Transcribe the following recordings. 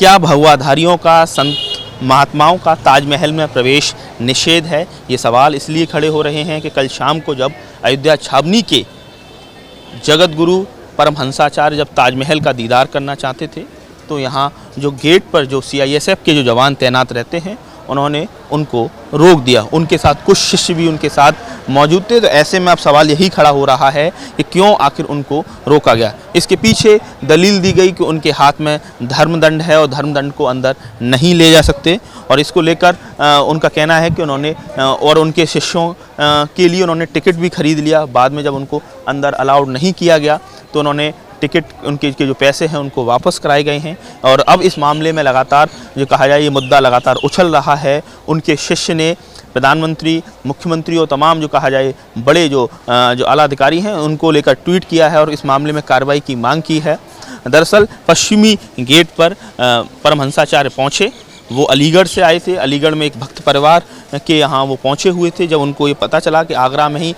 क्या भगवाधारियों का, संत महात्माओं का ताजमहल में प्रवेश निषेध है? ये सवाल इसलिए खड़े हो रहे हैं कि कल शाम को जब अयोध्या छावनी के जगत गुरु परमहंसाचार्य जब ताजमहल का दीदार करना चाहते थे तो यहाँ जो गेट पर जो CISF के जो जवान तैनात रहते हैं उन्होंने उनको रोक दिया। उनके साथ कुछ शिष्य भी उनके साथ मौजूद थे। तो ऐसे में अब सवाल यही खड़ा हो रहा है कि क्यों आखिर उनको रोका गया। इसके पीछे दलील दी गई कि उनके हाथ में धर्मदंड है और धर्मदंड को अंदर नहीं ले जा सकते, और इसको लेकर उनका कहना है कि उन्होंने और उनके शिष्यों के लिए उन्होंने टिकट भी खरीद लिया। बाद में जब उनको अंदर अलाउड नहीं किया गया तो उन्होंने टिकट, उनके के जो पैसे हैं उनको वापस कराए गए हैं। और अब इस मामले में लगातार जो कहा जाए ये मुद्दा लगातार उछल रहा है। उनके शिष्य ने प्रधानमंत्री, मुख्यमंत्री और तमाम जो कहा जाए बड़े जो आला अधिकारी हैं उनको लेकर ट्वीट किया है और इस मामले में कार्रवाई की मांग की है। दरअसल पश्चिमी गेट पर परमहंसाचार्य पहुँचे। वो अलीगढ़ से आए थे। अलीगढ़ में एक भक्त परिवार के यहाँ वो पहुँचे हुए थे। जब उनको ये पता चला कि आगरा में ही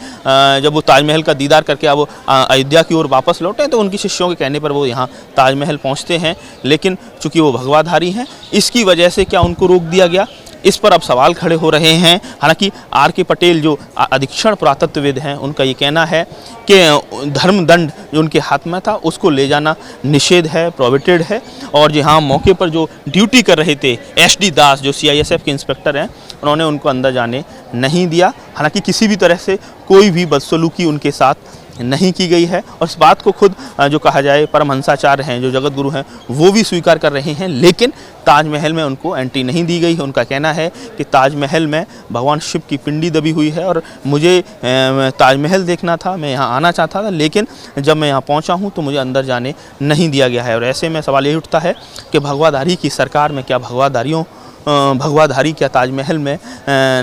जब वो ताजमहल का दीदार करके अब वो अयोध्या की ओर वापस लौटे तो उनके शिष्यों के कहने पर वो यहाँ ताजमहल पहुँचते हैं। लेकिन चूँकि वो भगवाधारी हैं इसकी वजह से क्या उनको रोक दिया गया, इस पर अब सवाल खड़े हो रहे हैं। हालांकि R.K. पटेल जो अधीक्षण पुरातत्वविद हैं उनका ये कहना है कि धर्मदंड जो उनके हाथ में था उसको ले जाना निषेध है, प्रोहिबिटेड है। और जी हाँ, मौके पर जो ड्यूटी कर रहे थे SD दास जो CISF के इंस्पेक्टर हैं उन्होंने उनको अंदर जाने नहीं दिया। हालांकि किसी भी तरह से कोई भी बदसलूकी उनके साथ नहीं की गई है और इस बात को खुद जो कहा जाए परमहंसाचार्य हैं जो जगत गुरु हैं वो भी स्वीकार कर रहे हैं। लेकिन ताजमहल में उनको एंट्री नहीं दी गई है। उनका कहना है कि ताजमहल में भगवान शिव की पिंडी दबी हुई है और मुझे ताजमहल देखना था, मैं यहाँ आना चाहता था, लेकिन जब मैं यहाँ पहुँचा हूँ तो मुझे अंदर जाने नहीं दिया गया है। और ऐसे में सवाल यही उठता है कि भगवाधारी की सरकार में क्या भगवाधारी क्या ताजमहल में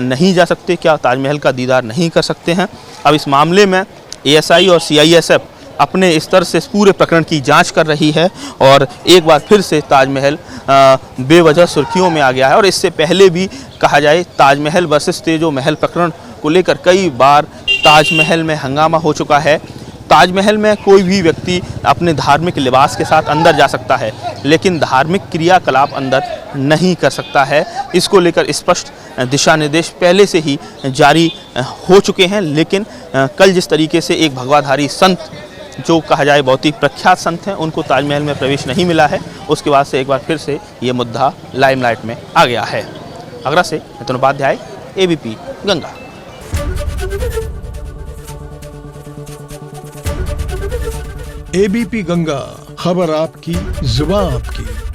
नहीं जा सकते, क्या ताजमहल का दीदार नहीं कर सकते हैं? अब इस मामले में ASI और CISF अपने स्तर से इस पूरे प्रकरण की जांच कर रही है और एक बार फिर से ताजमहल बेवजह सुर्खियों में आ गया है। और इससे पहले भी कहा जाए ताजमहल वर्सेस तेजो महल प्रकरण को लेकर कई बार ताजमहल में हंगामा हो चुका है। ताजमहल में कोई भी व्यक्ति अपने धार्मिक लिबास के साथ अंदर जा सकता है लेकिन धार्मिक क्रियाकलाप अंदर नहीं कर सकता है। इसको लेकर स्पष्ट दिशा निर्देश पहले से ही जारी हो चुके हैं। लेकिन कल जिस तरीके से एक भगवाधारी संत जो कहा जाए बहुत ही प्रख्यात संत हैं उनको ताजमहल में प्रवेश नहीं मिला है, उसके बाद से एक बार फिर से ये मुद्दा लाइमलाइट में आ गया है। आगरा से मिथुन उपाध्याय, ABP गंगा। ABP गंगा, खबर आपकी, जुबान आपकी।